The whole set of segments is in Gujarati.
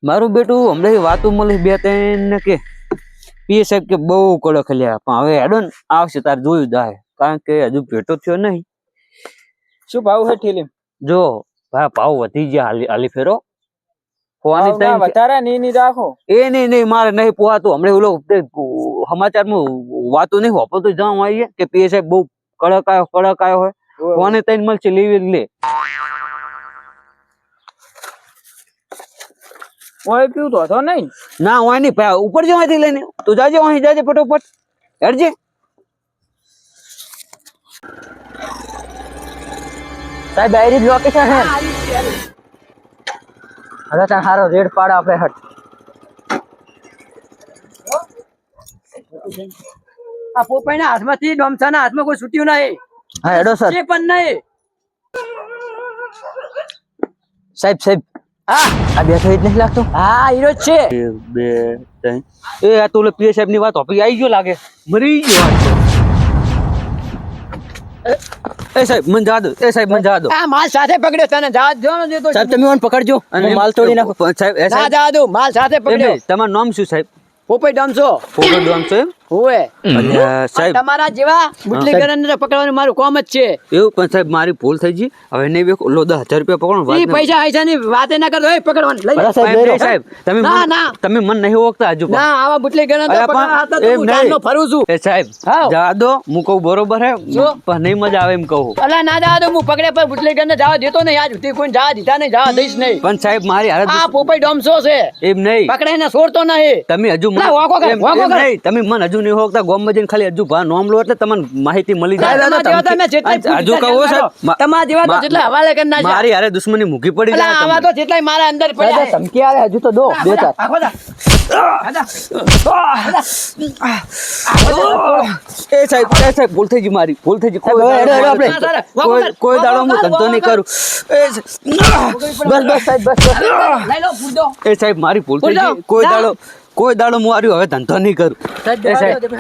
મારું બેટું હમણાં વાતો મળી બે ત્રણ ને કે પીએ સાહેબ કે બહુ કડક લ્યા પણ હવે હેડો ને આવશે તાર જોયું જાય કારણ કે હજુ ભેટો થયો નહીં. શું ભાવ છે ઠેલી? જો ભાઈ ભાવ વધી ગયા હાલી ફેરો વધારે નહીં રાખો એ નહીં મારે નહીં પોહાતું. હમણાં ઓલો સમાચારમાં વાતો નહીં હોપતો જાણવા આવીએ કે પીએ સાહેબ બહુ કડક આવ્યો હોય કોને તૈન મળશે લેવી લે. ઓય પીવું તો હતો નહીં ના હોય નહીં ભાઈ ઉપર જવાથી લઈને તું જાજે અહીં જાજે ફટોફટ હેડજે. સાહેબ આઈરી લોકેશન હે હવે તાર હારો રેડ પાડો આપણે હટ. આ પોપાઈના હાથમાંથી ડોમસાના હાથમાં કોઈ છૂટ્યું નહીં. હા હેડો સર. છે પણ નહીં સાહેબ સાહેબ હા આ બેઠો જ નહીં લાગતો. હા હીરો જ છે. 1 2 3 એ આ તો પીએ સાહેબ ની વાત હોપી આવી ગયો લાગે મરી ગયો. એ સાહેબ મન જા દો. એ સાહેબ મન જા દો. આ માલ સાથે પકડ્યો તને જા જો ન દેતો સાહેબ તમે મને પકડજો અને માલ તોડી નાખો. સાહેબ એ ના સાહેબ જા દો માલ સાથે પકડ્યો. તમારું નામ શું સાહેબ? પોપાઈ ડોમસો ફોટો ડોમ છે હોવે. અને સાહેબ તમારા જેવા બુટલીગરને પકડવાનું મારું કામ જ છે. એવું પણ સાહેબ મારી ભૂલ થઈ ગઈ હવે નહીં વેખો લો 10,000 રૂપિયા પકડો. ઈ પૈસા આઈસા ની વાતે ના કરતો. એ પકડવાનું લઈ સાહેબ તમે ના ના તમે મન નહીં ઓળખતા હજુ ના આવા બુટલીગર તો પકડવા હતા તો હું ચાલનો ફરું છું. એ સાહેબ જા દો હું કહું બરોબર હે પણ નહીં મજા આવે એમ કહું. અલા ના જા દો હું પકડે પર બુટલીગર ને જવા દેતો નહીં. આજ સુધી કોઈ જવા દીધા નહીં જવા દઈશ નહીં. પણ સાહેબ મારી હાલત આ પોપાઈ ડોમસો છે એમ નહીં પકડે ને છોડતો નહીં. તમે હજુ ના, વાંકો કર, વાંકો કર. નહીં તમે મન હજુ નહીં ઓળખતા ગોમમાં જઈને ખાલી હજુ ભા નોમ લો એટલે તમને માહિતી મળી જાય. તમારા જેવા તમે જેટલા હજુ કહો સાહેબ તમારા જેવા તો જેટલા હવાલે કરી નાખ્યા. મારી હારે દુશ્મની મૂકી પડી અલા જાય આવા તો જેટલાય મારા અંદર પડ્યા છે. ધમકી આવે હજુ તો દો બે ચાર. એ સાહેબ ભૂલ થઈ ગઈ મારી ભૂલ થઈ ગઈ. કોઈ દાડો હું ધંધો નહીં કરું. બસ સાહેબ બસ. લઈ લો ફૂડો. એ સાહેબ મારી ભૂલ થઈ ગઈ. કોઈ દાડો હું આર્યું હવે ધંધો નહીં કરું.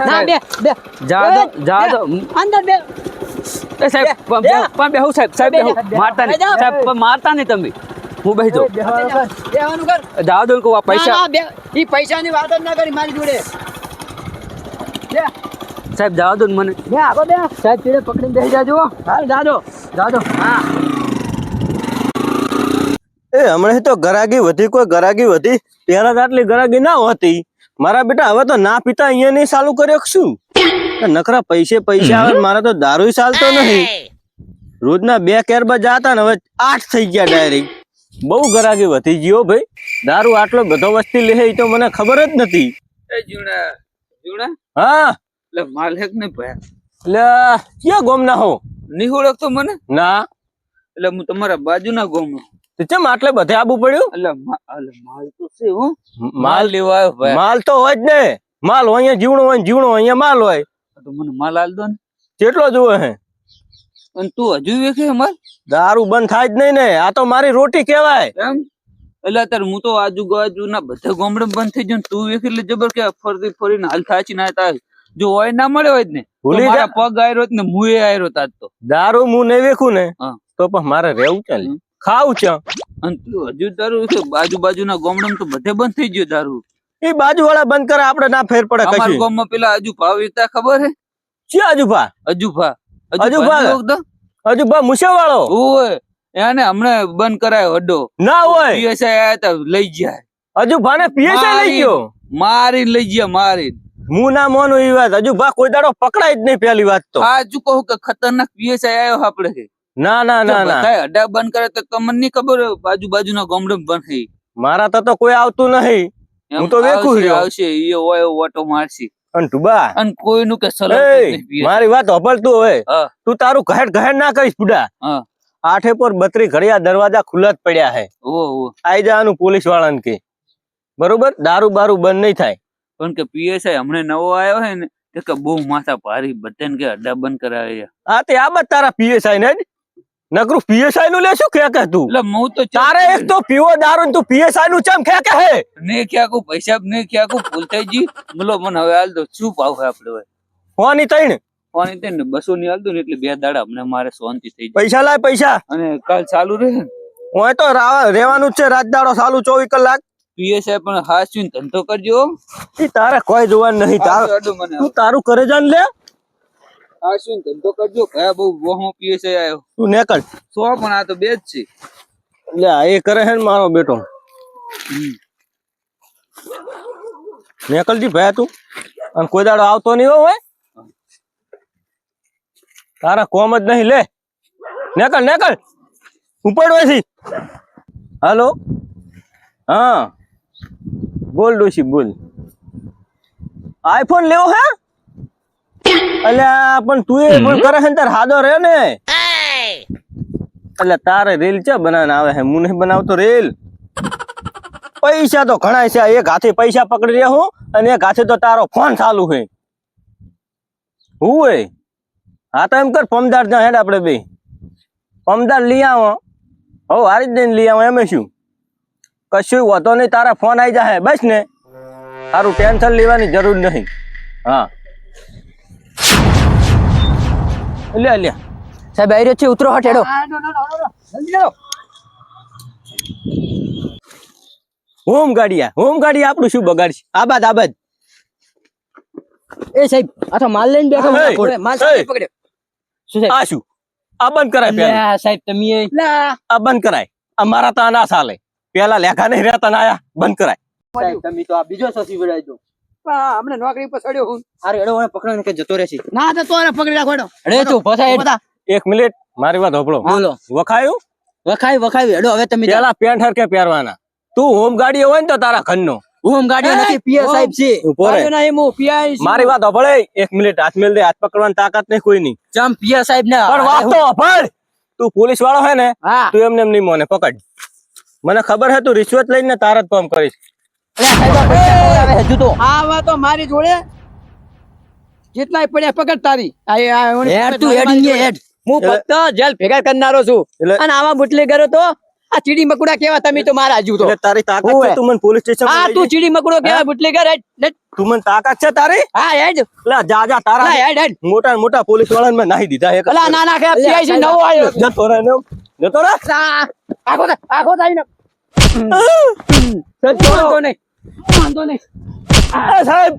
ના બે બે જા દો અંદર બે. એ સાહેબ પણ બેહુ સાહેબ બેહુ મારતા નહીં સાહેબ પણ મારતા નહીં તમે હું બેહી જાઉં. બેવાનું કર. જા દો કહું આ પૈસા ના, બે ઈ પૈસાની વાત જ ના કરી મારી જોડે. બે સાહેબ જા દો ને મને. બે આગો બે સાહેબ ચીડે પકડીને બેસી જાજો. હાલ જાજો હા. એ હમણાં તો ગરાગી વધી કોઈ ગરાગી વધી પેલા આટલી ગરાગી ના હોતી. મારા બેટા હવે તો ના પીતા અહીંયા નહીં ચાલુ કર્યો શું નકરા પૈસે આવે. મારા તો દારૂ ચાલતો નહીં. રોજના 2 કેરબા જાતા ને હવે 8 થઈ ગયા ડાયરેક્ટ. બહુ ગરાગી વધી ગયો ભાઈ. દારૂ આટલો બધો વસ્તી લે એ તો મને ખબર જ નથી. હા એટલે માલ હેક નહીં ભયા એટલે ક્યાં ગોમ ના હો નહીં ઓળખતો મને? ના એટલે હું તમારા બાજુના ગામનો. ચમ આટલે બધે આબુ પડ્યું? એટલે માલ તો છે હું માલ લેવા આવ્યો ભાઈ. માલ તો હોય જ ને. માલ હોય અહીંયા જીવણો હોય જીવણો અહીંયા માલ હોય. તો મને માલ આલ દો ને. કેટલો જોવે હે? અને તું હજુ વેખે માલ? દારૂ બંધ થાય જ નહીં ને. આ તો મારી રોટી કહેવાય. એમ એટલે અત્યારે હું તો આજુબાજુના બધા ગામડે બંધ થઈ ગયું તું વેખે એટલે જબર કે ફરીને હાલ થાચી ના થાય. જો હોય ના મળે હોય જ ને ભૂલી જા. પગ આયરો ને મુએ આયરો તાજ તો. દારૂ હું નહીં વેખું ને હા. તો પણ મારે રહેવું ચાલે ખાવું છે. અને તું હજુ દારૂ છે આજુબાજુના ગામડામાં તો બધે બંધ થઈ ગયો દારૂ. એ બાજુ વાળા બંધ કરે આપણે ના ફેર પડે અમારા કશું. ગામમાં પેલા હજુ ભાવ વેચતા ખબર હે? છે અજુભા અજુભા અજુભા મુસે વાળો ઓય એને હમણાં બંધ કરાયો અડ્ડો. ના હોય પીએસઆઈ આયા તા લઈ ગયા. અજુભા ને પીએસઆઈ લઈ ગયો. મારી લઈ ગયા મારી. હું ના મોનું એ વાત. અજુભા કોઈ દાડો પકડાય જ નહીં. પેલી વાત તો આજુ કહું કે ખતરનાક પીએસઆઈ આવ્યો આપડે કે ના ના ના ના અડ્ડા બંધ કરે તો તમને નહીં ખબર આજુબાજુના ગામડે બંધ થઈ. મારા તો કોઈ આવતું નહીં. હું તો વેખું રહ્યો. આવશે એ હોય ઓટો મારશે અને તુબા અને કોઈનું કે સલાહ મારી વાત હોભળતું હોય. તું તારું ઘહેડ ના કહીશ બુડા. 8 પર 32 ઘડિયા દરવાજા ખુલ્લા જ પડ્યા હે. આઈ જવાનું પોલીસ વાળાને કે બરોબર દારૂ બારૂ બંધ નહીં થાય. પણ કે પીએસઆઈ હમણાં નવો આવ્યો હે ને કે બહુ માથા ભારી બધાને કે અડ્ડા બંધ કરાવે. હા તે આ બત તારા પીએસઆઈ ને નકરું પીએસઆઈ નું લે શું કે તું? એટલે હું તો તારે એક તો પીવો દારૂ તું પીએસઆઈ નું ચમ કે હે ને ક્યાંકુ પૈસા ને ક્યાંકુ ભૂલ થઈ જી. બોલો મને હવે હાલ દો શું ભાવ હે આપડે હવે? હોની તઈને પાણી થઈને 200 ની હાલ દો ને એટલે 2 દાડા હમણાં મારે શાંતિ થઈ જાય. પૈસા લાય પૈસા. અને કાલ ચાલુ રહે ને હું તો રેવાનું જ છે રાત દાડો ચાલુ 24 કલાક. પીએસઆઈ પણ હાસ્યું ધંધો કરજો એ તારે કોઈ જોવાનું નહીં તારું મને તું તારું કરે જાન લે હાસ્યું ધંધો કરજો કયા બહુ વહમો પીએસઆઈ આવ્યો તું નીકળ 100 પણ આ તો બે જ છે લે આ એ કરે છે ને મારો બેટો નીકળજી ભાઈ તું અને કોઈ દાડો આવતો નહીં હોય તારા કોમ જ નહીં લે નીકળ ઉપડવે છે હાલો હા બોલ ડોશી બોલ આઈફોન લેવો હે અલ્યા પણ તું એ પણ કરે છે ને તાર હાદો રે ને એટલે તારે રેલ છે બનાવને આવે છે હું નહીં બનાવતો રેલ પૈસા તો ઘણા છે એક હાથે પૈસા પકડી રહ્યા હું અને એક હાથે તો તારો ફોન ચાલુ છે હું હા તો એમ કર પમદાર જા હેડ આપણે બે પમદાર લઈ આવો હો હારી જ દઈને લઈ આવો એમ શું કશું વાંધો નહીં તારા ફોન આવી જાય બસ ને તારું ટેન્શન લેવાની જરૂર નહીં હા લે સાહેબ આવી રહ્યો છે ઉતરો હટ હેડો હોમ ગાડી આપણું શું બગાડશે આબાદ એ સાહેબ આ તો માલ લઈને બેઠો એ, માલ એ. પકડ્યો શું સાહેબ આ શું આ બંધ કરાય પેલા અલ્યા, સાહેબ તમે આ બંધ કરાય અમારા તો ના ચાલે પેલા લેખા નહીં રહેતા ના આયા બંધ કરાય સાહેબ તમે તો આ બીજો સસી વડાઈ દો હમણાં નોકરી પર ચડ્યો હું અરે હેડો મને પકડો કે જતો રહેશે ના તો તોરે પકડી રાખો હેડો. હેડે તું ઉભો થા હેડ. એક મિનિટ મારી વાત હોપળો બોલો વખાયું વખાવી હેડો હવે તમે પેલા પેન્ટ હરકે પહેરવાના તું હોમ ગાડી હોય ને તો તારા ઘરનો હું ગાડીઓ નથી પીએ સાહેબ છે ઉભો રહે. ના એમ પીઆઈ મારી વાત હોપળે એક મિનિટ હાથ મેલ દે હાથ પકડવાની તાકાત નહીં કોઈ નહીં જમ પીએ સાહેબ ને પણ વાત તો હોપળ તું પોલીસ વાળો હે ને હા તું એમને એમ નહીં મોને પકડ મને ખબર હે તું રિશ્વત લઈને તારા જ કામ કરીશ હજુ તો આ વાતો મારી જોડે જેટલાય પડ્યા પકડ તારી હેડ તું હેડ ઇન્ડિયા હેડ હું ફક્ત જેલ ભેગા કરનારો છું એટલે- અને આવા બુટલે કરો તો આ ચીડી મકુડા કેવા તમે તો મારા હજુ તો એટલે તારી તાકાત છે ઓવે. તું મને પોલીસ સ્ટેશન હા તું ચીડી મકુડો કેવા બુટલે કર હેડ તું મને તાકાત છે તારી હા હેડ એટલે જા તારા લા હેડ હેડ મોટા મોટા પોલીસ વાળાને મેં નાહી દીધા એક અલા ના ના કે પીઆઈ છે નવો આવ્યો જતો રહે ને જતો રહે આખો થાય ને વાંધો નહીં વાંધો નહીં સાહેબ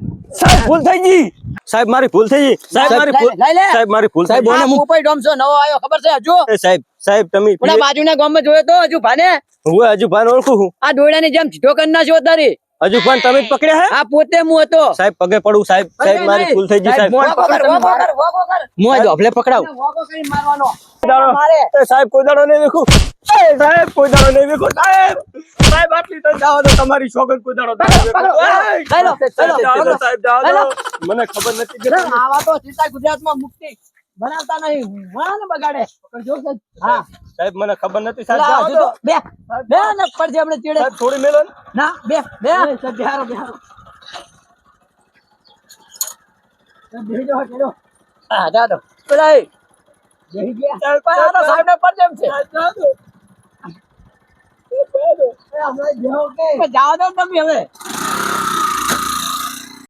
ભૂલ થઈ ગઈ સાહેબ મારી ભૂલ થઈ ગઈ સાહેબ મારી ભૂલ લઈ લે સાહેબ મારી ભૂલ થઈ સાહેબ, ગઈ બોને આ પોપઈ ડોમસો નવો આવ્યો ખબર છે હજુ એ સાહેબ તમે ઓલા બાજુના ગામમાં જોયો તો હજુ ભાને હું હજુ ભાન ઓળખું છું આ દોયડાની જેમ સીધો કરી નાખ્યો તારી હજુ ભાન તમે જ પકડ્યા હે આ પોતે હું હતો સાહેબ પગે પડું સાહેબ મારી ભૂલ થઈ ગઈ સાહેબ મોય પકડ મોય ધોફલે પકડાવ વોકો કરી મારવાનો એ સાહેબ કોઈ દાડો નહીં દેખું એ સાહેબ કોઈ દાડો નહીં દેખું સાહેબ આટલી તો જાવ તો તમારી સોગંદ કોઈ દાડો લઈ લો, લઈ લો. સાહેબ જાવ દો મને ખબર નથી કે આ વાતો સીતા ગુજરાતમાં મુક્તિ બનાવતા નહીં વાળાને બગાડે પકડજો સાહેબ. હા સાહેબ મને ખબર નથી પેલા સાહેબ આવજો. બે બે ને પડશે આપણે ચીડે સાહેબ થોડી મેલો ને ના બે બે સાહેબ બેહારો બેહારો સાહેબ, બેહી જાઓ, ચડો. હા જા દો પેલા એ બેહી ગયા. પણ આ તો સાહેબને પડશે એમ છે. એ હમણાં જેવો કે. જાઓ દો ને તમે હવે